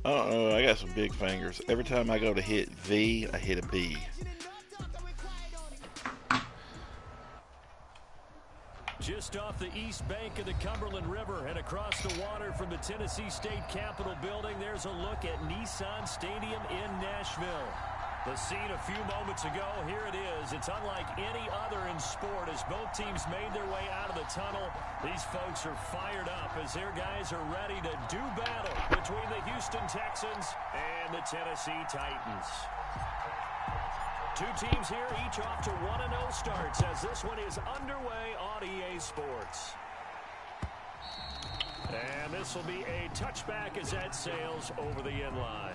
I got some big fingers. Every time I go to hit V, I hit a B. Just off the east bank of the Cumberland River and across the water from the Tennessee State Capitol building, there's a look at Nissan Stadium in Nashville. The scene a few moments ago, here it is. It's unlike any other in sport as both teams made their way out of the tunnel. These folks are fired up as their guys are ready to do battle between the Houston Texans and the Tennessee Titans. Two teams here, each off to 1-0 starts as this one is underway on EA Sports. And this will be a touchback as that sails over the end line.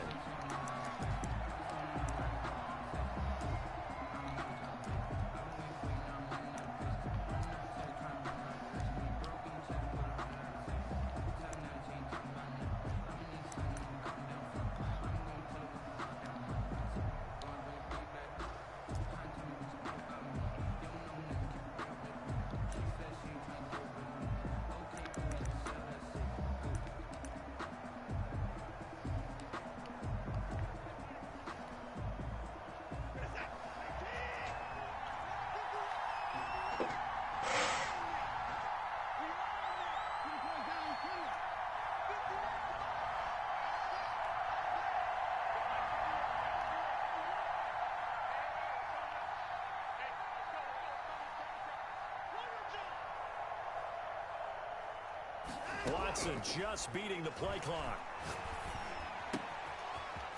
Watson just beating the play clock.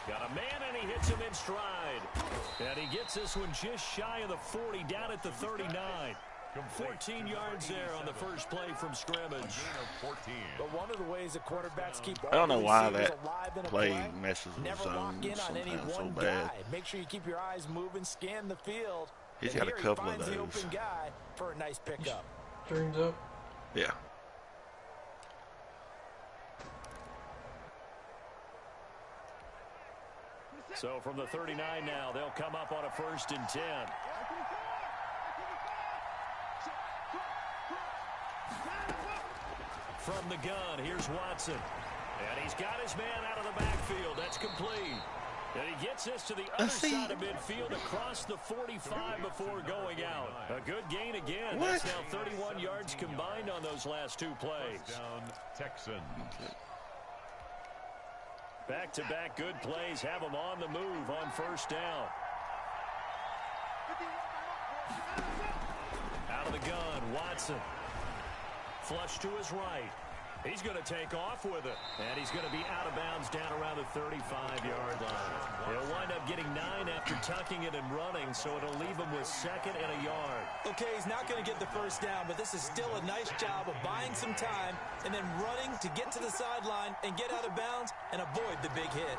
Got a man, and he hits him in stride. And he gets this one just shy of the 40, down at the 39. 14 yards there on the first play from scrimmage. But one of the ways that quarterbacks keep I don't know why that play messes with zones sometimes so bad. Make sure you keep your eyes moving, scan the field. He's got a couple of those. The open guy for a nice pickup. Dreams up. Yeah. So from the 39 now, they'll come up on a 1st and 10. From the gun, here's Watson. And he's got his man out of the backfield. That's complete. And he gets this to the other side of midfield across the 45 before going out. A good gain again. What? That's now 31 yards combined on those last two plays. Texans. Back-to-back good plays have them on the move on 1st down. Out of the gun, Watson. Flush to his right. He's going to take off with it. And he's going to be out of bounds down around the 35-yard line. He'll wind up getting 9 after tucking it and running, so it'll leave him with 2nd and a yard. Okay, he's not going to get the 1st down, but this is still a nice job of buying some time and then running to get to the sideline and get out of bounds and avoid the big hit.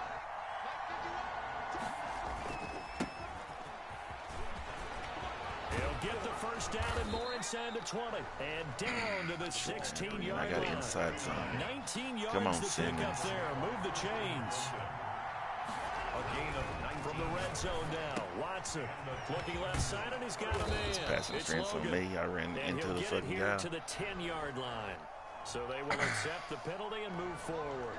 He'll get the 1st down and more inside the 20. And down to the 16-yard line. I got inside some. 19 yards Come on, to pick Simmons. up there. Move the chains. A gain of 9 From the red zone now, Watson looking left side, and he's got a man. Pass interference on me. I ran And into he'll the get it fucking here guy. to the 10-yard line. So they will accept the penalty and move forward.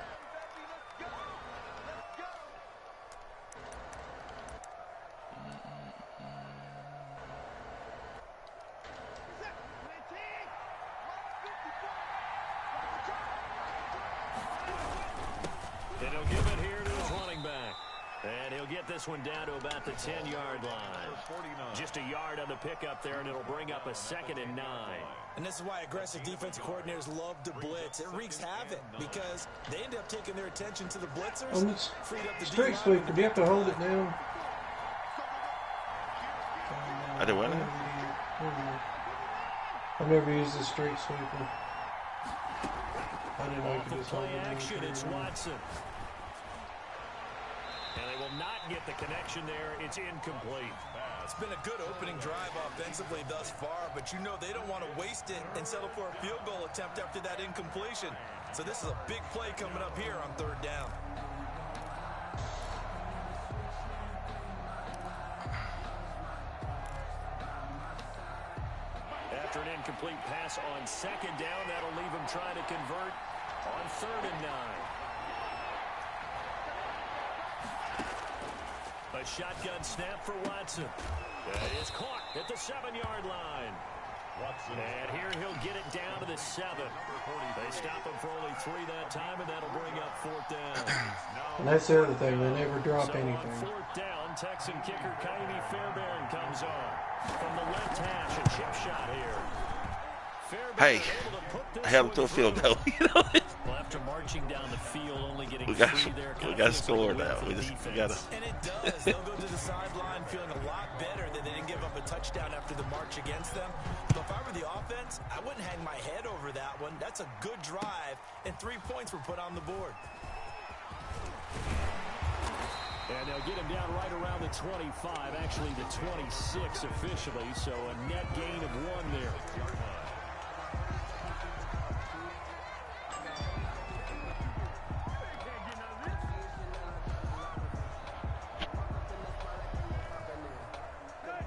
And he'll give it here to his running back. And he'll get this one down to about the 10-yard line. Just a yard on the pickup there, and it'll bring up a 2nd and 9. And this is why aggressive defensive coordinators love to blitz. It wreaks havoc because they end up taking their attention to the blitzers. On this freed up the street sweeper, do you have to hold it down? I do what now? I've never used the street sweeper. I didn't know you Off could the just hold play it action, down. it's Watson. And they will not get the connection there. It's incomplete. It's been a good opening drive offensively thus far, but you know they don't want to waste it and settle for a field goal attempt after that incompletion. So this is a big play coming up here on 3rd down. After an incomplete pass on 2nd down, that'll leave him trying to convert on 3rd and 9. A shotgun snap for Watson. That is caught at the 7-yard line. Watson. And here he'll get it down to the 7. They stop him for only 3 that time, and that'll bring up 4th down. And that's the other thing. They never drop So anything. on 4th down, Texan kicker Kaimi Fairbairn comes on. From the left hash, a chip shot here. Hey, I held to a field goal. You know, Well, after marching down the field, only getting we got free there. to score now. We got to. And it does. They'll go to the sideline feeling a lot better that they didn't give up a touchdown after the march against them. But if I were the offense, I wouldn't hang my head over that one. That's a good drive, and 3 points were put on the board. And they'll get him down right around the 25, actually the 26 officially, so a net gain of 1 there.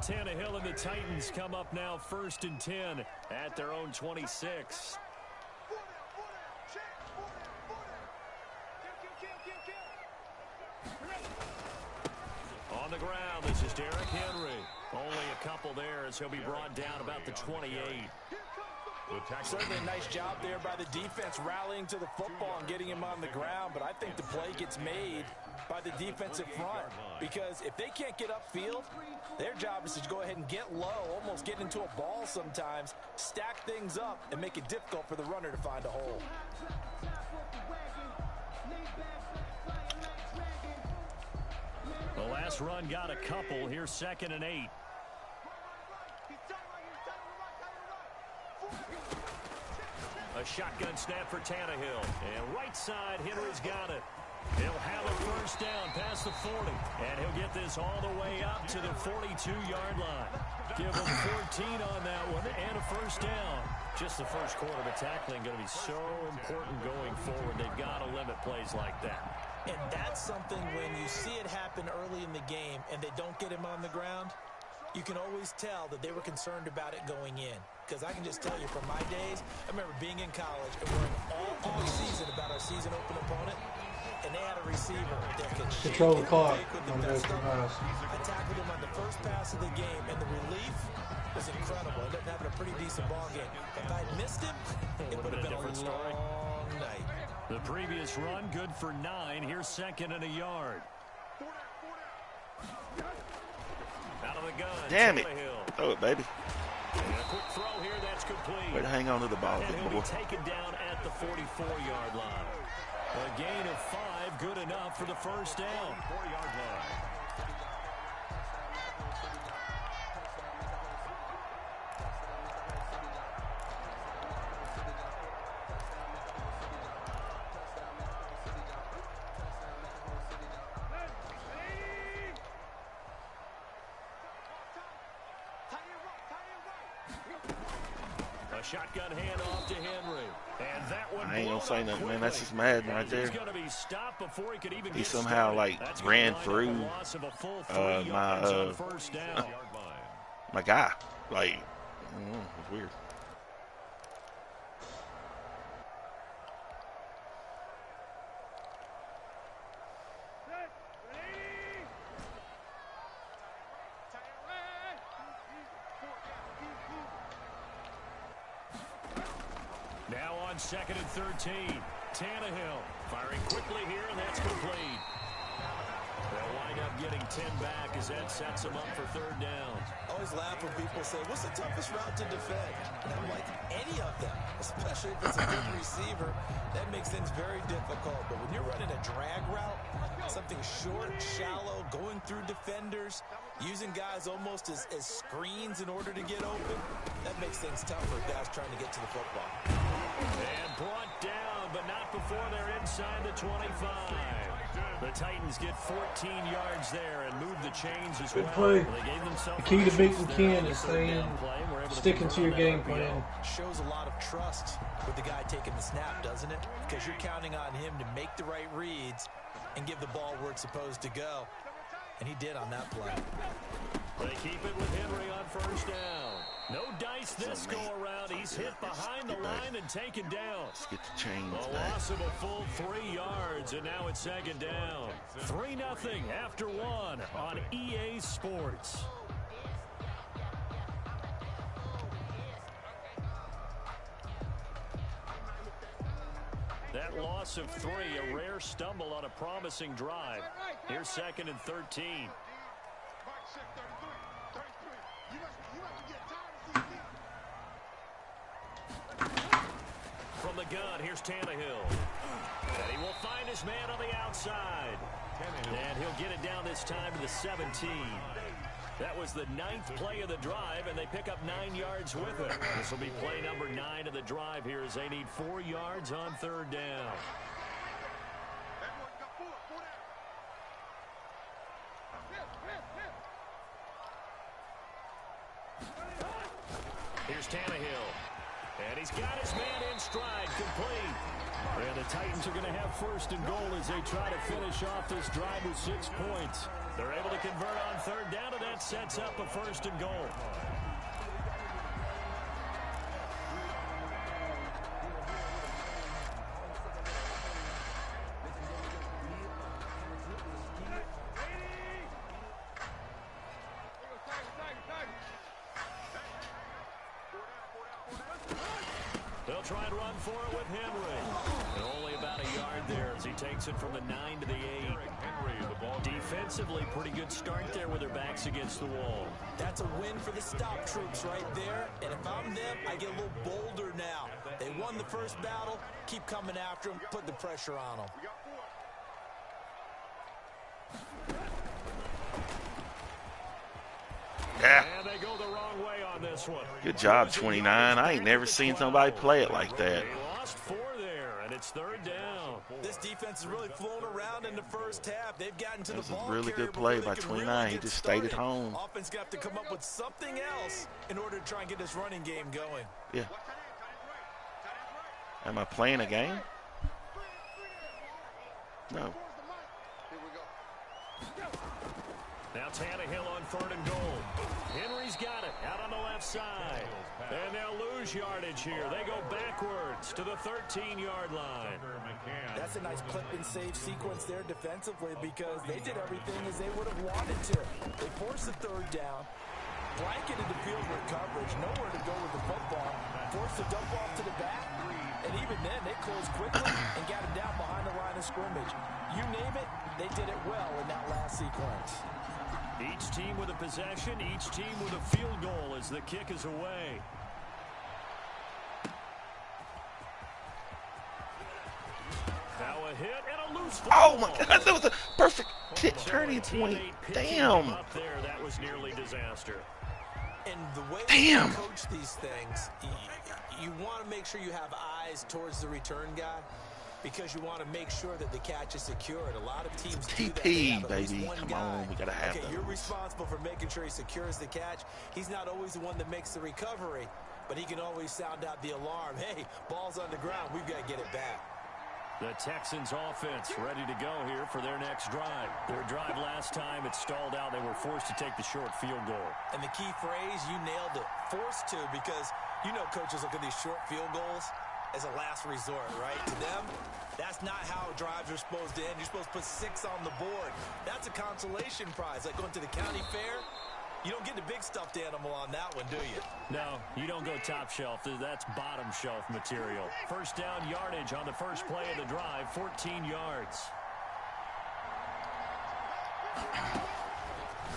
Tannehill and the Titans come up now 1st and 10 at their own 26. On the ground, this is Derrick Henry. Only a couple there as he'll be brought down about the 28. Certainly a nice job there by the defense rallying to the football and getting him on the ground, but I think the play gets made by the defensive front because if they can't get upfield, their job is to go ahead and get low, almost get into a ball sometimes, stack things up, and make it difficult for the runner to find a hole. The last run got a couple. Here's 2nd and 8. A shotgun snap for Tannehill. And right side, Henry's got it. He'll have a 1st down past the 40. And he'll get this all the way up to the 42-yard line. Give him 14 on that one and a 1st down. Just the first quarter, but tackling going to be so important going forward. They've got to limit plays like that. And that's something when you see it happen early in the game and they don't get him on the ground, you can always tell that they were concerned about it going in. Because I can just tell you from my days, I remember being in college and worrying all season about our season open opponent, and they had a receiver that could Control the clock on on those pass. I tackled him on the first pass of the game, and the relief was incredible. I ended up having a pretty decent ball game. If I'd missed him, it would have been a long night. The previous run, good for 9. Here's 2nd and a yard. Out of the gun. Damn it. Tannehill. Throw it, baby. And a quick throw here, that's complete. Way to hang on to the ball, And big he'll boy. be taken down at the 44-yard line. A gain of 5, good enough for the 1st down. 4-yard line. A shotgun handoff to Henry. And that one I ain't gonna blown say up nothing, man. quickly. That's just Madden right He's there. gonna be stopped before he could even He get somehow, started. like, That's gonna ran wind up a through, loss of a full 3 my, yards on 1st down. My guy. Like, I don't know. It's weird. Now on 2nd and 13. Tannehill firing quickly here, and that's complete. They'll wind up getting 10 back as that sets them up for 3rd down. I always laugh when people say, what's the toughest route to defend? And I'm like, any of them, especially if it's a good receiver, that makes things very difficult. But when you're running a drag route, something short, shallow, going through defenders, using guys almost as screens in order to get open, that makes things tough for guys trying to get to the football. And brought down, but not before they're inside the 25. The Titans get 14 yards there and move the chains as Good well. play. They gave themselves The key to beating options Ken there on is the 3rd staying, down play, and we're able to sticking to convert your on game that RPO. plan. Shows a lot of trust with the guy taking the snap, doesn't it? Because you're counting on him to make the right reads and give the ball where it's supposed to go. And he did on that play. They keep it with Henry on 1st down. No dice this go around. He's hit behind the line and taken down. Let's get the chains A back. loss of a full 3 yards, and now it's second down. 3-0 after 1 on EA Sports. That loss of 3, a rare stumble on a promising drive. Here's 2nd and 13. From the gun, here's Tannehill. And he will find his man on the outside. And he'll get it down this time to the 17. That was the 9th play of the drive, and they pick up 9 yards with it. This will be play number 9 of the drive here as they need 4 yards on 3rd down. Here's Tannehill. And he's got his man in stride, complete. And the Titans are going to have 1st and goal as they try to finish off this drive with 6 points. They're able to convert on 3rd down, and that sets up a 1st and goal. They'll try and run for it with Henry. And only about a yard there as he takes it from the 9 to the 8. Defensively, pretty good start there with their backs against the wall. That's a win for the stop troops right there. And if I'm them, I get a little bolder now. They won the first battle. Keep coming after them. Put the pressure on them. Yeah. And they go the wrong way on this one. Good job, 29. I ain't never seen somebody play it like that. They lost 4 there, and it's 3rd down. This defense has really flown around in the first half. They've gotten to the That's a ball really carrier good play before by they can 29. really He get just stayed at started. home. Offense got to come up with something else in order to try and get this running game going. Yeah. Am I playing a game? No. Now Tannehill on 3rd and goal. Henry's got it out on the left side. And they'll lose yardage here. They go backwards to the 13-yard line. That's a nice clip and save sequence there defensively because they did everything as they would have wanted to. They forced the 3rd down, blanketed the field with coverage, nowhere to go with the football, forced the dump off to the back, and even then they closed quickly and got him down behind the line of scrimmage. You name it, they did it well in that last sequence. Each team with a possession, each team with a field goal as the kick is away. Now a hit and a loose ball. Oh, my God. That was a perfect turning point. Damn. Up there, that was nearly disaster. And the way Damn. you coach these things, you want to make sure you have eyes towards the return guy because you want to make sure that the catch is secured. A lot of teams do that. They TP, have at least baby. one Come guy. on. We got to have Okay, those. you're responsible for making sure he secures the catch. He's not always the one that makes the recovery, but he can always sound out the alarm. Hey, ball's on the ground. We've got to get it back. The Texans offense ready to go here for their next drive. Their drive last time, it stalled out. They were forced to take the short field goal. And the key phrase, you nailed it, forced to, because you know coaches look at these short field goals as a last resort, right? To them, that's not how drives are supposed to end. You're supposed to put 6 on the board. That's a consolation prize, like going to the county fair. You don't get the big stuffed animal on that one, do you? No, you don't go top shelf. That's bottom shelf material. First down yardage on the first play of the drive, 14 yards.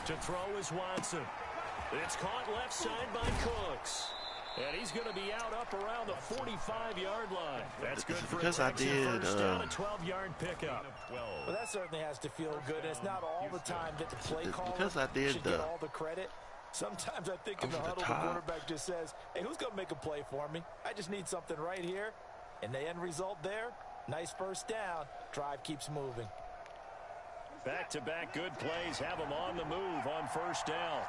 To throw is Watson. It's caught left side by Cooks. And he's going to be out up around the 45-yard line. That's good for Because I did, first down, a 12-yard pickup. Well, that certainly has to feel good. It's not all the time that the play caller because I did should get all the credit. Sometimes I think in the over the huddle, the top. quarterback just says, hey, who's going to make a play for me? I just need something right here. And the end result there, nice first down. Drive keeps moving. Back-to-back good plays have them on the move on first down.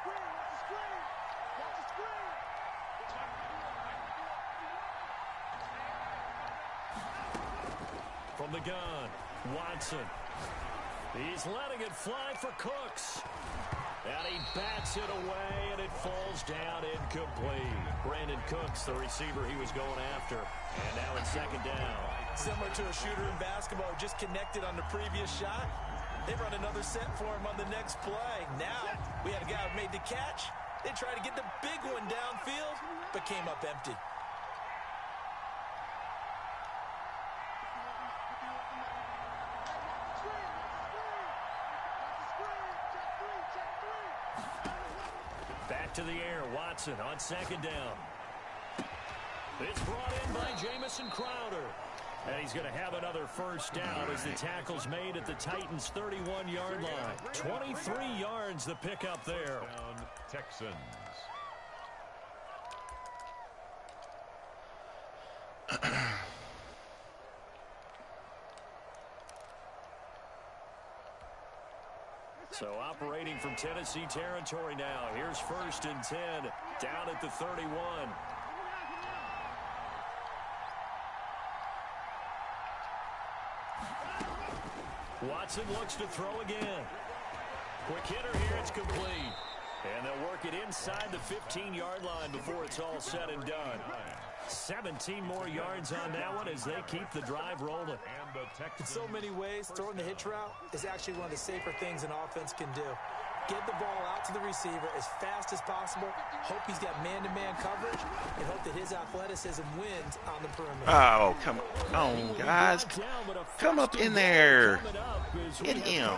From the gun, Watson. He's letting it fly for Cooks. And he bats it away, and it falls down incomplete. Brandon Cooks, the receiver he was going after. And now it's second down. Similar to a shooter in basketball who just connected on the previous shot. They run another set for him on the next play. Now, we had a guy who made the catch. They tried to get the big one downfield, but came up empty. Back to the air, Watson on second down. It's brought in by Jamison Crowder. And he's going to have another first down as the tackle's made at the Titans' 31-yard line. 23 yards the pickup there. Down, Texans. So operating from Tennessee territory now. Here's 1st and 10 down at the 31. Watson looks to throw again. Quick hitter here, it's complete. And they'll work it inside the 15-yard line before it's all said and done. 17 more yards on that one as they keep the drive rolling. In so many ways, throwing the hitch route is actually one of the safer things an offense can do. Get the ball out to the receiver as fast as possible, hope he's got man-to-man coverage, and hope that his athleticism wins on the perimeter. Oh, come on, guys. Come up in there. Hit him.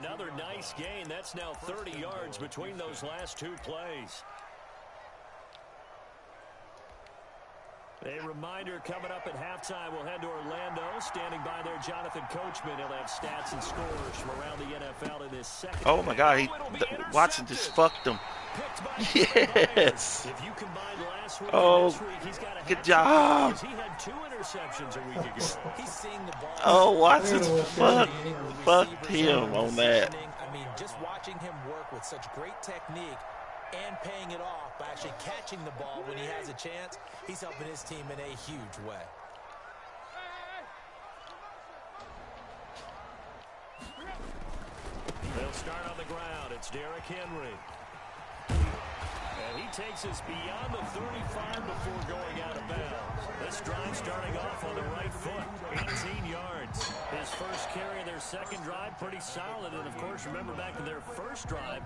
Another nice gain. That's now 30 yards between those last two plays. A reminder coming up at halftime. We'll head to Orlando. Standing by there, Jonathan Coachman. He'll have stats and scores from around the NFL in this second. Oh, my God. Watson just fucked him. Yes. If you combine last week oh, and this week, he's got a good job. He had 2 interceptions a week ago. He's seeing the ball. Oh, Watson fucked him on that. I mean, just watching him work with such great technique and paying it off by actually catching the ball when he has a chance, he's helping his team in a huge way. They'll start on the ground. It's Derrick Henry. And he takes us beyond the 35 before going out of bounds. This drive starting off on the right foot. 18 yards. His first carry of their second drive, pretty solid. And, of course, remember back to their first drive,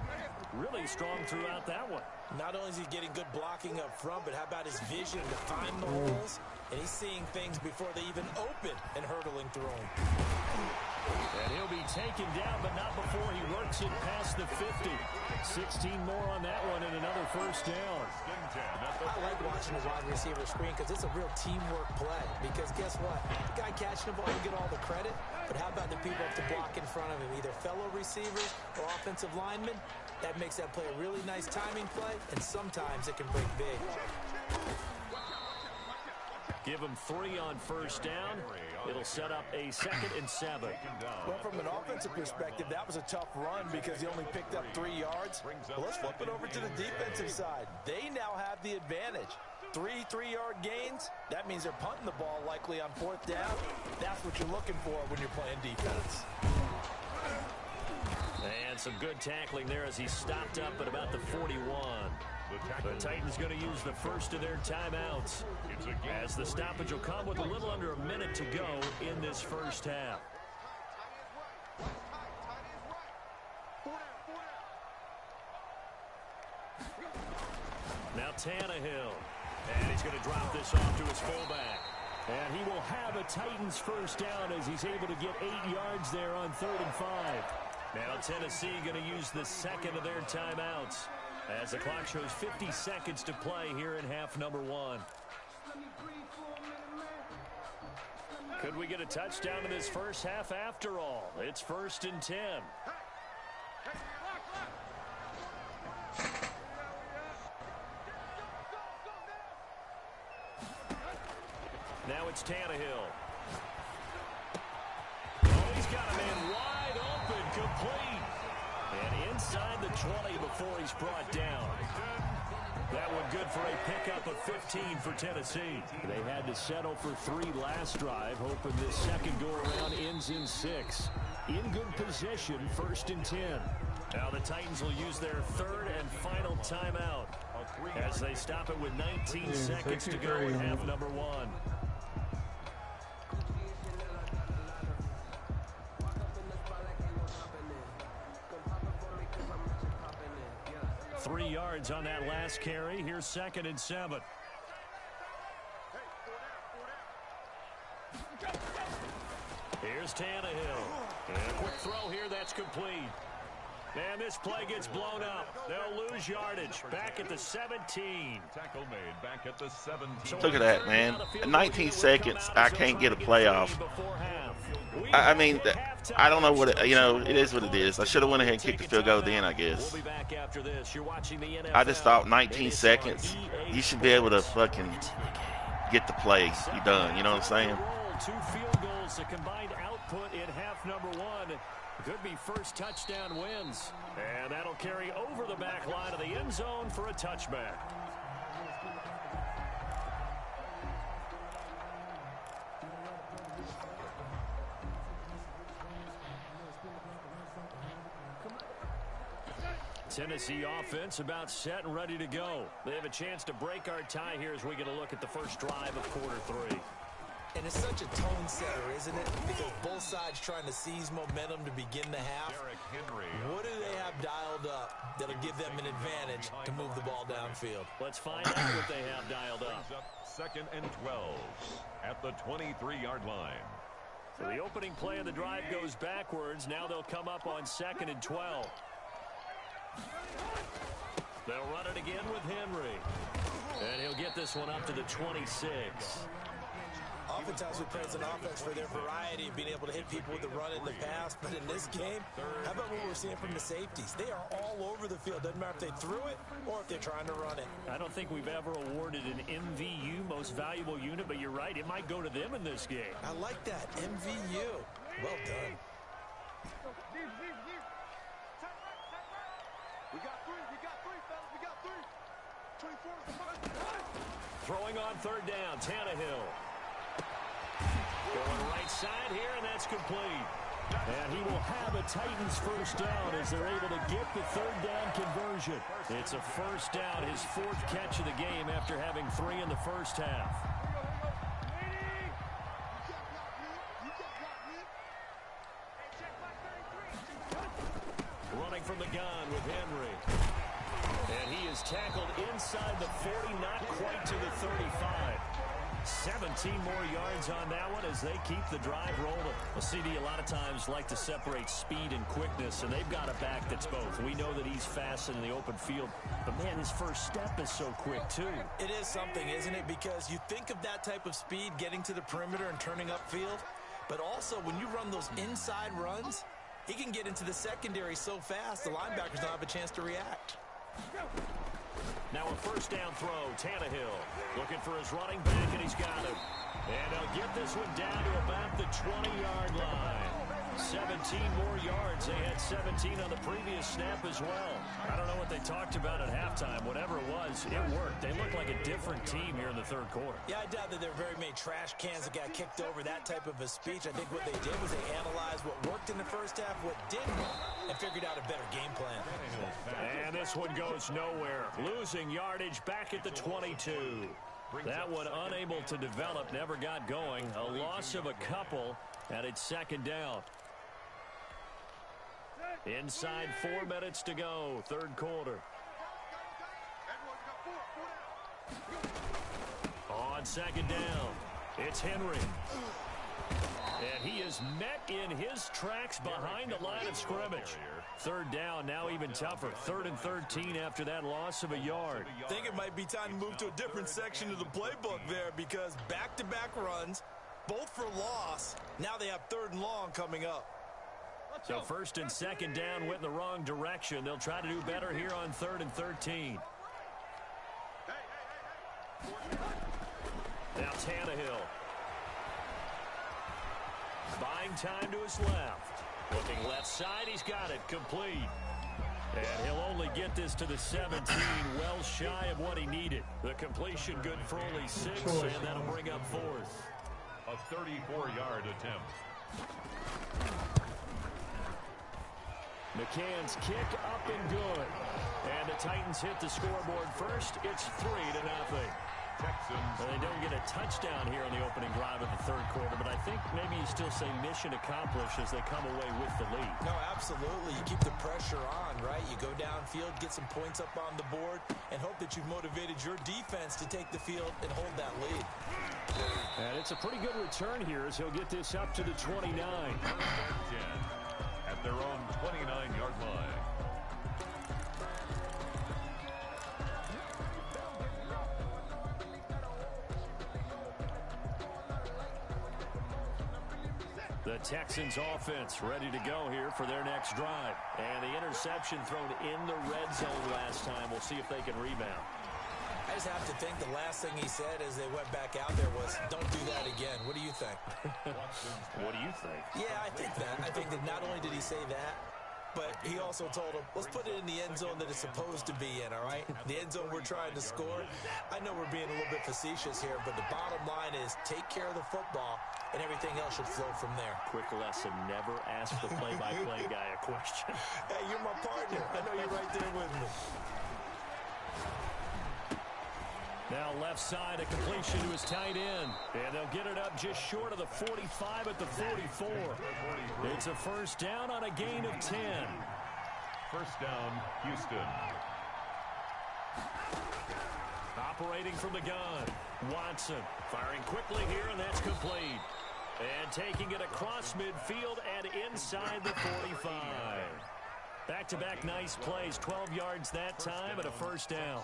really strong throughout that one. Not only is he getting good blocking up front, but how about his vision to find the holes? And he's seeing things before they even open and hurtling through them. And he'll be taken down, but not before he works it past the 50. 16 more on that one and another first down. I like watching the wide receiver screen because it's a real teamwork play. Because guess what? The guy catching the ball will get all the credit, but how about the people up to block in front of him, either fellow receivers or offensive linemen? That makes that play a really nice timing play, and sometimes it can break big. Give him 3 on first down. It'll set up a 2nd and 7. Well, from an offensive perspective, that was a tough run because he only picked up 3 yards. Well, let's flip it over to the defensive side. They now have the advantage. 3 3-yard gains. That means they're punting the ball likely on 4th down. That's what you're looking for when you're playing defense. And some good tackling there as he stopped up at about the 41. The Titans going to use the first of their timeouts as the stoppage will come with a little under a minute to go in this first half. Now Tannehill. And he's going to drop this off to his fullback. And he will have a Titans first down as he's able to get 8 yards there on 3rd and 5. Now Tennessee going to use the second of their timeouts as the clock shows 50 seconds to play here in half number 1. Could we get a touchdown in this first half after all? It's 1st and 10. Now it's Tannehill. Oh, he's got a man wide open, complete. And inside the 20 before he's brought down. That one good for a pickup of 15 for Tennessee. They had to settle for 3 last drive, hoping this second go-around ends in 6. In good position, 1st and 10. Now the Titans will use their 3rd and final timeout as they stop it with 19 seconds to go in half number 1. 3 yards on that last carry. Here's 2nd and 7. Here's Tannehill. And a quick throw here that's complete. And this play gets blown up. They'll lose yardage. Back at the 17. Tackle made back at the 17. Look at that, man. In 19 seconds, I can't get a playoff. I mean, I don't know what it, it is what it is. I should have went ahead and kicked the field goal then, I guess. I just thought 19 seconds, you should be able to fucking get the play. You done. You know what I'm saying? 2 field goals, the combined output in half number 1. Could be first touchdown wins. And that'll carry over the back line of the end zone for a touchback. Tennessee offense about set and ready to go. They have a chance to break our tie here as we get a look at the first drive of quarter 3. And it's such a tone setter, isn't it? Because both sides trying to seize momentum to begin the half. What do they have dialed up that'll give them an advantage to move the ball downfield? Let's find out what they have dialed up. 2nd and 12 at the 23-yard line. So the opening play of the drive goes backwards. Now they'll come up on 2nd and 12. They'll run it again with Henry. And he'll get this one up to the 26. Oftentimes we praise an offense for their variety of being able to hit people with the run in the pass. But in this game, how about what we're seeing from the safeties? They are all over the field. Doesn't matter if they threw it or if they're trying to run it. I don't think we've ever awarded an MVU, most valuable unit, but you're right. It might go to them in this game. I like that. MVU. Well done. We got 3, fellas. We got 3. 24. Throwing on 3rd down, Tannehill. Going right side here, and that's complete. And he will have a Titans first down as they're able to get the 3rd down conversion. It's a first down, his 4th catch of the game after having 3 in the first half. Running from the gun with Henry. And he is tackled inside the 40, not quite to the 35. 17 more yards on that one as they keep the drive rolling. Well, CD a lot of times like to separate speed and quickness, and they've got a back that's both. We know that he's fast in the open field, but man, his first step is so quick too. It is something, isn't it? Because you think of that type of speed getting to the perimeter and turning upfield, but also when you run those inside runs, he can get into the secondary so fast the linebackers don't have a chance to react. Now a first down throw, Tannehill looking for his running back, and he's got him. And they'll get this one down to about the 20-yard line. 17 more yards. They had 17 on the previous snap as well. I don't know what they talked about at halftime. Whatever it was, it worked. They look like a different team here in the 3rd quarter. Yeah, I doubt that there were very many trash cans that got kicked over, that type of a speech. I think what they did was they analyzed what worked in the first half, what didn't, and figured out a better game plan. And this one goes nowhere. Losing yardage back at the 22. That one unable to develop, never got going. A loss of a couple, and it's 2nd down. Inside 4 minutes to go, 3rd quarter. On 2nd down, it's Henry. And he is met in his tracks behind the line of scrimmage. 3rd down, now even tougher. 3rd and 13 after that loss of a yard. I think it might be time to move to a different section of the playbook there, because back-to-back runs, both for loss. Now they have 3rd and long coming up. So 1st and 2nd down went in the wrong direction. They'll try to do better here on 3rd and 13. Now Tannehill. Buying time to his left. Looking left side, he's got it complete. And he'll only get this to the 17, well shy of what he needed. The completion good for only 6, and that'll bring up 4th. A 34-yard attempt. McCann's kick up and good. And the Titans hit the scoreboard first. It's 3-0. Texans. Well, they don't get a touchdown here on the opening drive of the third quarter, but I think maybe you still say mission accomplished as they come away with the lead. No, absolutely. You keep the pressure on, right? You go downfield, get some points up on the board, and hope that you've motivated your defense to take the field and hold that lead. And it's a pretty good return here as he'll get this up to the 29. 10 at their own 29-yard line. The Texans offense ready to go here for their next drive. And the interception thrown in the red zone last time. We'll see if they can rebound. I just have to think the last thing he said as they went back out there was, don't do that again. What do you think? What do you think? Yeah, I think that. I think that not only did he say that, but he also told him, let's put it in the end zone that it's supposed to be in, all right? The end zone we're trying to score. I know we're being a little bit facetious here, but the bottom line is take care of the football, and everything else should flow from there. Quick lesson, never ask the play-by-play guy a question. Hey, you're my partner. I know you're right there with me. Now left side, a completion to his tight end. And they'll get it up just short of the 45 at the 44. It's a first down on a gain of 10. First down, Houston. Operating from the gun. Watson firing quickly here, and that's complete. And taking it across midfield and inside the 45. Back-to-back nice plays, 12 yards that time and a first down.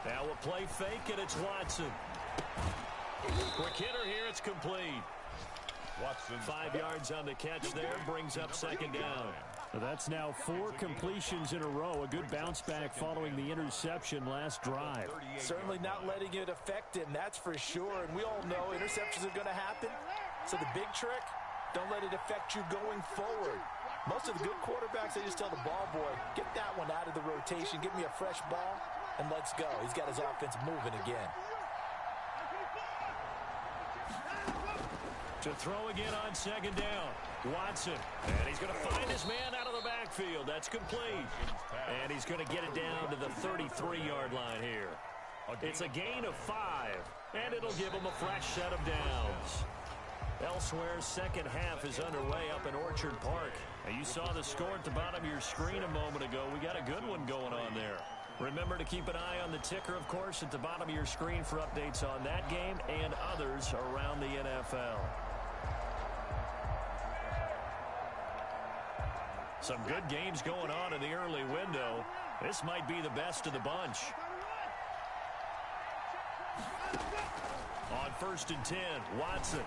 Now a play fake, and it's Watson. Quick hitter here, it's complete. Watson. 5 yards on the catch there, brings up second down. That's now 4 completions in a row. A good bounce back following the interception last drive. Certainly not letting it affect him, that's for sure. And we all know interceptions are going to happen. So the big trick, don't let it affect you going forward. Most of the good quarterbacks, they just tell the ball boy, get that one out of the rotation, give me a fresh ball, and let's go. He's got his offense moving again. To throw again on second down. Watson. And he's going to find his man out of the backfield. That's complete. And he's going to get it down to the 33-yard line here. It's a gain of 5. And it'll give him a fresh set of downs. Elsewhere, second half is underway up in Orchard Park. And you saw the score at the bottom of your screen a moment ago. We got a good one going on there. Remember to keep an eye on the ticker, of course, at the bottom of your screen for updates on that game and others around the NFL. Some good games going on in the early window. This might be the best of the bunch. On 1st and 10, Watson.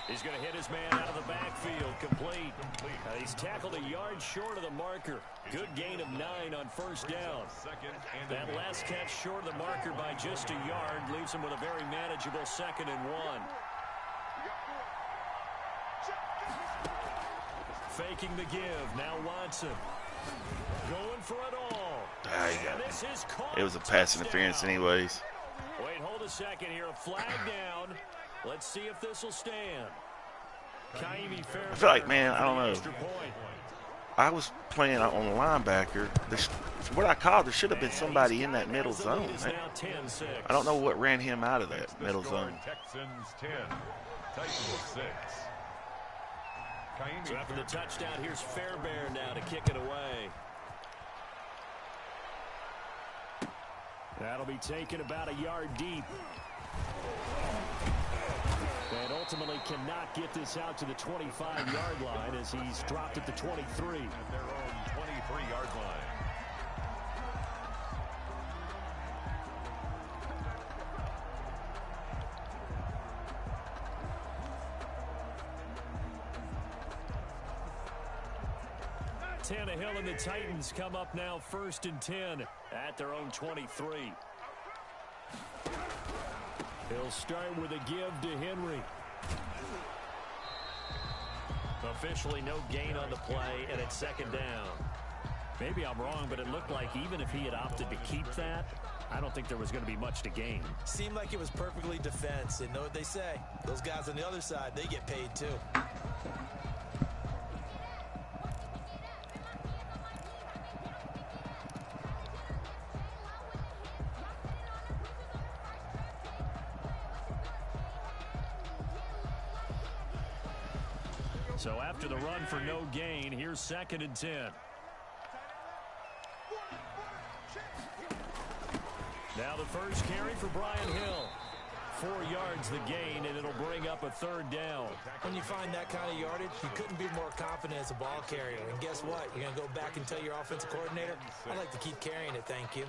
He's going to hit his man out of the backfield. Complete. He's tackled a yard short of the marker. Good gain of 9 on first down. That last catch short of the marker by just a yard leaves him with a very manageable 2nd and 1. Faking the give. Now Watson. Going for it all. And this is caught. It was a pass interference anyways. Wait, hold a second here. A flag down. Let's see if this will stand. I feel like, man, I don't know. I was playing on the linebacker. What I called, there should have been somebody in that middle zone. I don't know what ran him out of that middle zone. Texans 10, Titans 6. So after the touchdown, here's Fairbairn now to kick it away. That'll be taken about a yard deep. And ultimately cannot get this out to the 25-yard line as he's dropped at the 23. At their own 23-yard line. Tannehill and the Titans come up now 1st and 10 at their own 23. He'll start with a give to Henry. Officially no gain on the play, and it's 2nd down. Maybe I'm wrong, but it looked like even if he had opted to keep that, I don't think there was going to be much to gain. Seemed like it was perfectly defense. And know what they say? Those guys on the other side, they get paid too. So after the run for no gain, here's 2nd and 10. Now the first carry for Brian Hill. 4 yards the gain, and it'll bring up a 3rd down. When you find that kind of yardage, you couldn't be more confident as a ball carrier. And guess what? You're going to go back and tell your offensive coordinator, I'd like to keep carrying it, thank you.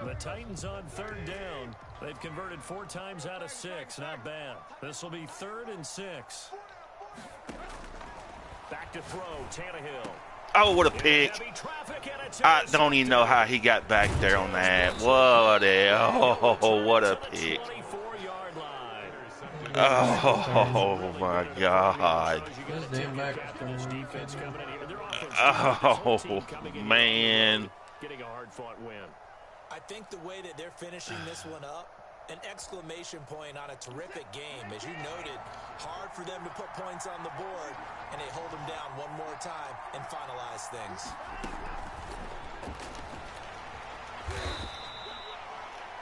The Titans on 3rd down. They've converted 4 times out of 6. Not bad. This will be 3rd and 6. Back to throw, Tannehill. Oh, what a pick. I don't even know how he got back there on that. What a pick. Oh, my God. Oh, man. Getting a hard-fought win. I think the way that they're finishing this one up, an exclamation point on a terrific game. As you noted, hard for them to put points on the board, and they hold them down one more time and finalize things.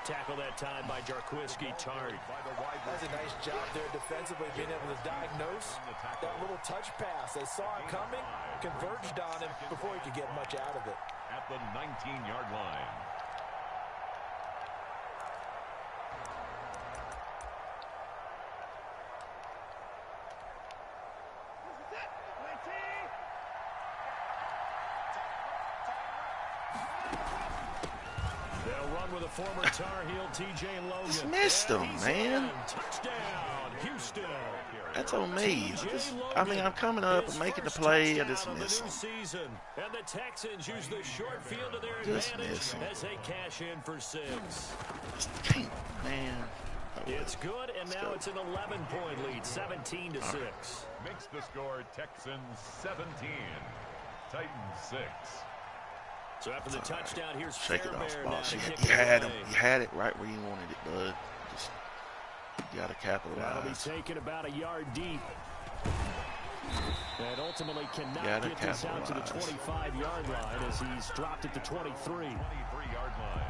Tackle that time by Jarquiski Tart. That's a nice job there defensively, being able to diagnose that little touch pass. They saw it coming, converged on him before he could get much out of it. At the 19-yard line. They'll run with a former Tar Heel, TJ Logan. Just missed him, man. Touchdown, Houston. That's on me. I mean, I'm coming up and making the play. I just miss him. Season. And the Texans use the short field to their advantage as they cash in for 6. Man. It's good, and now it's an 11-point lead, 17-6. Makes the score Texans 17, Titans 6. So after the touchdown, here's Shake it off, boss. You had him. You had it right where you wanted it, bud. Just you got to capitalize. That'll be taken about a yard deep. And ultimately cannot get this out to the 25-yard line as he's dropped at the 23. 23-yard line.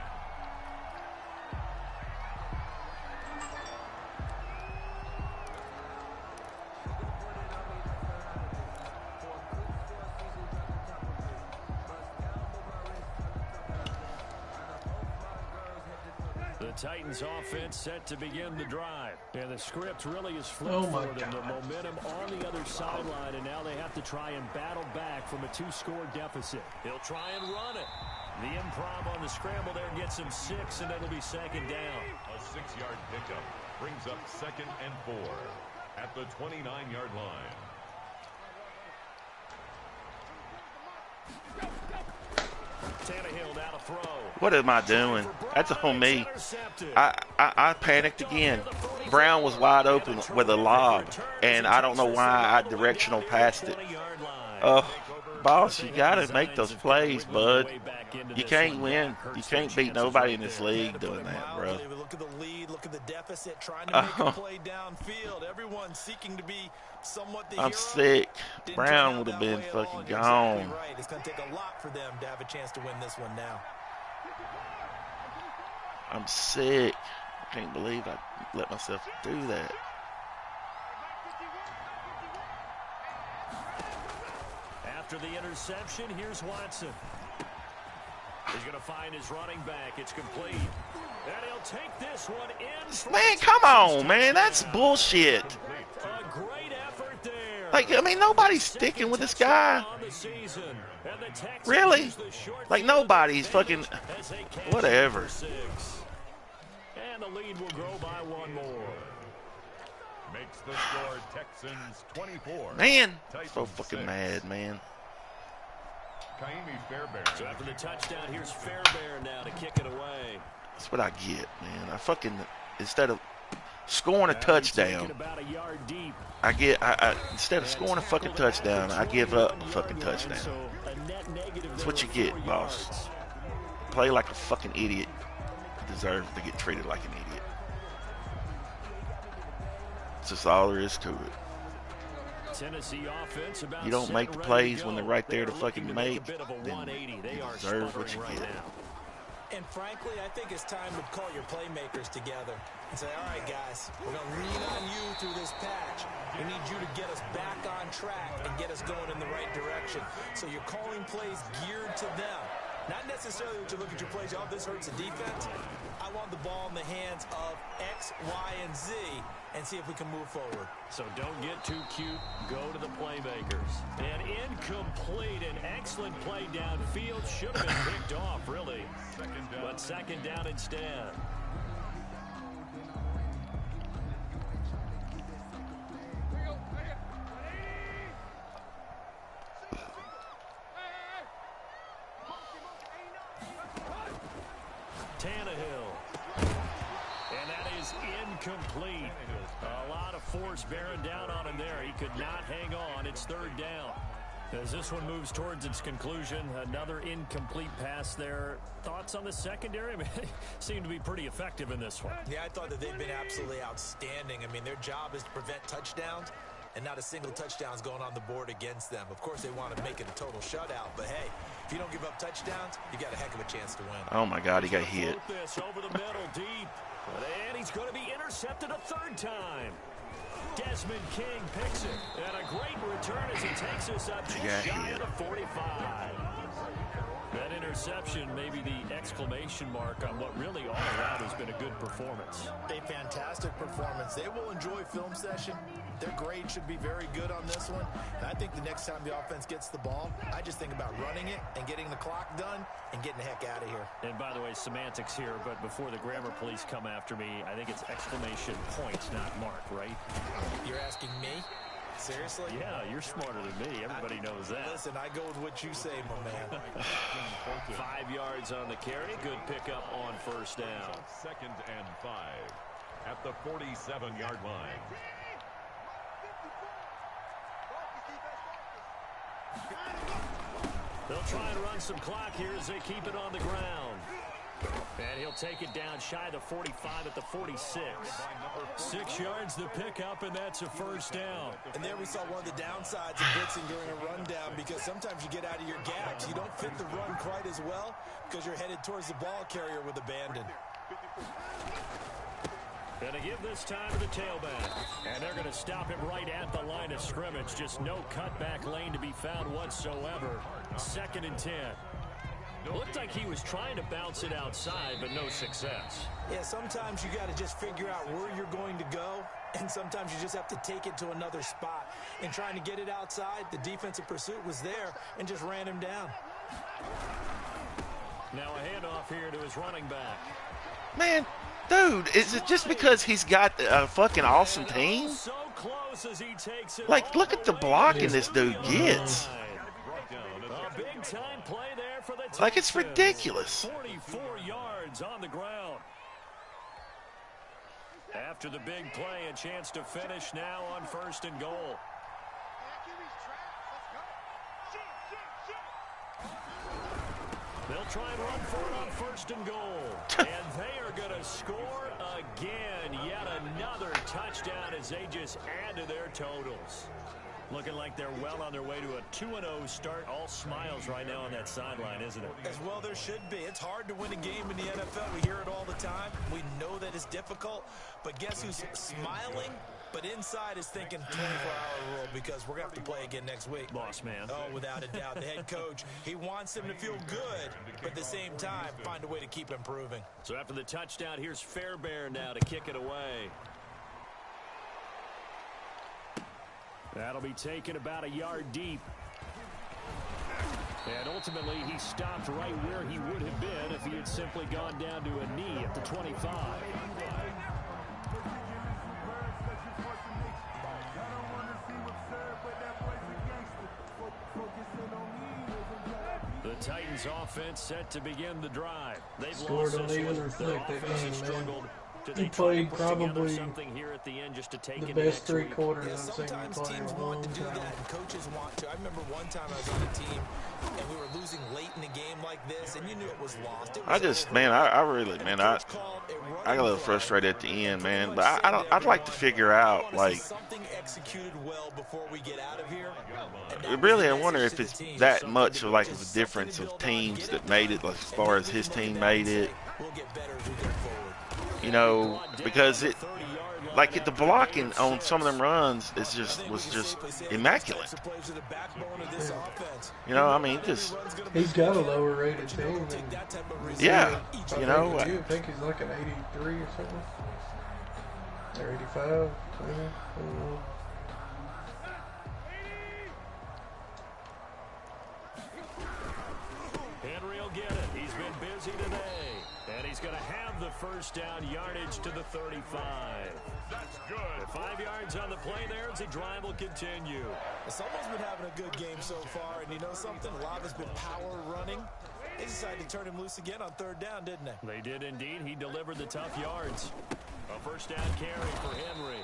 The Titans offense set to begin the drive. And the script really is flipped for them. The momentum on the other sideline, and now they have to try and battle back from a 2-score deficit. He'll try and run it. The improv on the scramble there gets him 6, and it'll be 2nd down. A 6-yard pickup brings up 2nd and 4 at the 29-yard line. Tannehill down a throw. What am I doing? That's on me. I panicked again. Brown was wide open with a lob, and I don't know why I directional passed it. Boss, you got to make those plays, bud. You can't win. You can't beat nobody in this league doing that, bro. Look at the lead, look at the deficit, trying to make a play downfield. Everyone seeking to be somewhat the hero. I'm sick. Brown would have been fucking gone. Exactly right. It's going to take a lot for them to have a chance to win this one now. I'm sick. I can't believe I let myself do that. After the interception, here's Watson. He's going to find his running back. It's complete. And he'll take this one in. Man, come on, man. That's bullshit. A great effort there. Like, I mean, nobody's sticking with this guy. Really? Like, nobody's fucking... Whatever. And the lead will grow by one more. Makes the score Texans 24. Man, so fucking mad, man. So after the touchdown, here's Fairbairn now to kick it away. That's what I get, man. I fucking, instead of scoring a touchdown, instead of scoring a fucking touchdown, I give up a fucking touchdown. That's what you get, boss. Play like a fucking idiot. Deserve to get treated like an idiot. That's just all there is to it. Tennessee offense about you don't make the plays when they're right there to fucking make, then you deserve what you get. And frankly, I think it's time to call your playmakers together and say, all right, guys, we're going to lean on you through this patch. We need you to get us back on track and get us going in the right direction. So you're calling plays geared to them. Not necessarily that you look at your plays, oh, this hurts the defense. I want the ball in the hands of X, Y, and Z and see if we can move forward. So don't get too cute. Go to the playmakers. And incomplete. An excellent play downfield. Should have been picked off, really. But second down instead. Incomplete. A lot of force bearing down on him there. He could not hang on. It's third down. As this one moves towards its conclusion, another incomplete pass there. Thoughts on the secondary? I mean, they seem to be pretty effective in this one. Yeah, I thought that they've been absolutely outstanding. I mean, their job is to prevent touchdowns, and not a single touchdown is going on the board against them. Of course, they want to make it a total shutout, but hey, if you don't give up touchdowns, you got a heck of a chance to win. Oh, my God, he got hit. This over the middle, deep. And he's going to be intercepted a third time. Desmond King picks it. And a great return as he takes us up just shy of the 45. That interception may be the exclamation mark on what really all around has been a good performance. A fantastic performance. They will enjoy film session. Their grade should be very good on this one. And I think the next time the offense gets the ball, I just think about running it and getting the clock done and getting the heck out of here. And by the way, semantics here, but before the grammar police come after me, I think it's exclamation points, not mark, right? You're asking me? Seriously? Yeah, you're smarter than me. Everybody knows that. Listen, I go with what you say, my man. 5 yards on the carry. Good pickup on first down. Second and 5 at the 47-yard line. They'll try and run some clock here as they keep it on the ground. And he'll take it down shy of the 45 at the 46. 6 yards to pick up, and that's a first down. And there we saw one of the downsides of blitzing during a rundown, because sometimes you get out of your gaps. You don't fit the run quite as well because you're headed towards the ball carrier with abandon. Going to give this time to the tailback. And they're going to stop him right at the line of scrimmage. Just no cutback lane to be found whatsoever. 2nd and 10. Looked like he was trying to bounce it outside, but no success. Yeah, sometimes you got to just figure out where you're going to go, and sometimes you just have to take it to another spot. And trying to get it outside, the defensive pursuit was there and just ran him down. Now a handoff here to his running back. Man, dude, is it just because he's got a fucking awesome team? So close as he takes it. Like, look at the blocking this dude gets. A big time play there for the Texans. Like, it's ridiculous. 44 yards on the ground. After the big play, a chance to finish now on 1st and goal. They'll try and run for it on 1st and goal. And they are going to score again. Yet another touchdown as they just add to their totals. Looking like they're well on their way to a 2-0 start. All smiles right now on that sideline, isn't it? As well there should be. It's hard to win a game in the NFL. We hear it all the time. We know that it's difficult. But guess who's smiling But inside is thinking 24-hour rule because we're going to have to play again next week. Boss man. Oh, without a doubt. The head coach, he wants him to feel good, but at the same time, find a way to keep improving. So after the touchdown, here's Fairbairn now to kick it away. That'll be taken about a yard deep. And ultimately, he stopped right where he would have been if he had simply gone down to a knee at the 25. The Titans offense set to begin the drive. They've Score lost don't this even one. reflect Their that offense game, has man. struggled. Do He they try to played put together probably something here at the end just to take the into best next three week? quarters Yeah, I've seen him sometimes play in teams a want long to do time. that, and coaches want to. I remember one time I was on a team, and we were losing late in a game like this, and you knew it was lost. It was over. I really, And man, the I coach called a got a running little play, frustrated at the end, and pretty man. much But said I don't. to I'd like to everyone, figure I out, wanna see like, something executed well before we get out of here. And that was really, the I wonder message if to it's the team. that Something much to- of like just a something difference to of build on, teams get that it made done, it, like, as and far then as we his can look team at that and made it. say, we'll get better as we go forward. You know, because it, like, the blocking on some of them runs was just immaculate. You know, I mean, just He's got a lower rated team than yeah, you know. I think he's like an 83 or something. Or 85, maybe. I don't know. Henry will get it. He's been busy today. And he's going to have the first down yardage to the 35. That's good. 5 yards on the play there as the drive will continue. Someone's been having a good game so far, and you know something? A lot has been power running. They decided to turn him loose again on third down, didn't they? They did indeed. He delivered the tough yards. A first down carry for Henry.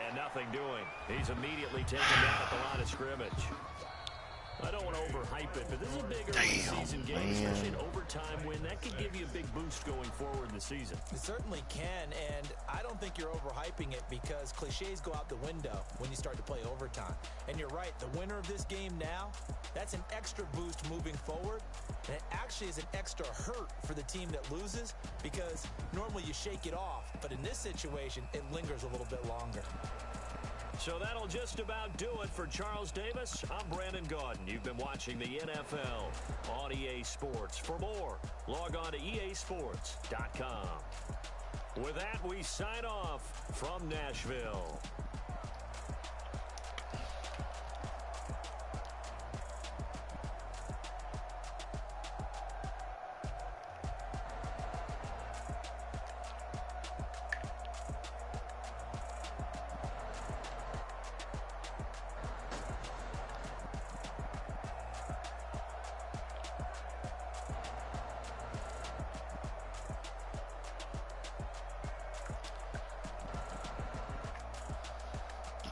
And nothing doing. He's immediately taken down at the line of scrimmage. I don't want to overhype it, but this is a big early season game, especially an overtime win. That could give you a big boost going forward in the season. It certainly can, and I don't think you're overhyping it because cliches go out the window when you start to play overtime. And you're right, the winner of this game now, that's an extra boost moving forward, and it actually is an extra hurt for the team that loses because normally you shake it off, but in this situation, it lingers a little bit longer. So that'll just about do it for Charles Davis. I'm Brandon Gaudin. You've been watching the NFL on EA Sports. For more, log on to easports.com. With that, we sign off from Nashville.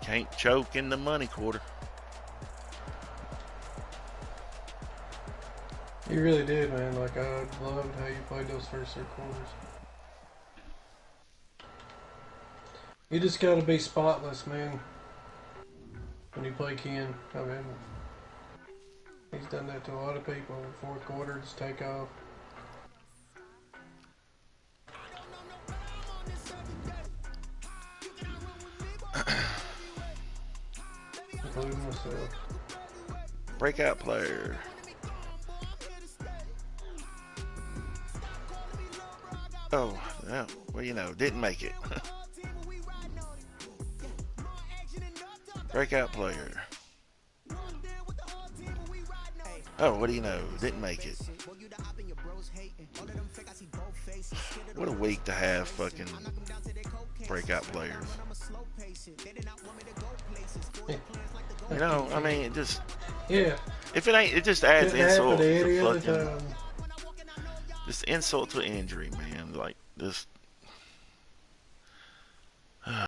Can't choke in the money quarter. You really did, man. Like, I loved how you played those first 3 quarters. You just gotta be spotless, man. When you play Ken, I mean, he's done that to a lot of people in the 4th quarter. Just take off. Including myself. Breakout player. Oh, yeah, well, you know, didn't make it. Breakout player. Oh, what do you know? Didn't make it. What a week to have fucking breakout players. You know, I mean, it just, Yeah. if it ain't, it just adds Couldn't happen insult to any to other fucking, time. just insult to injury, man. Like, just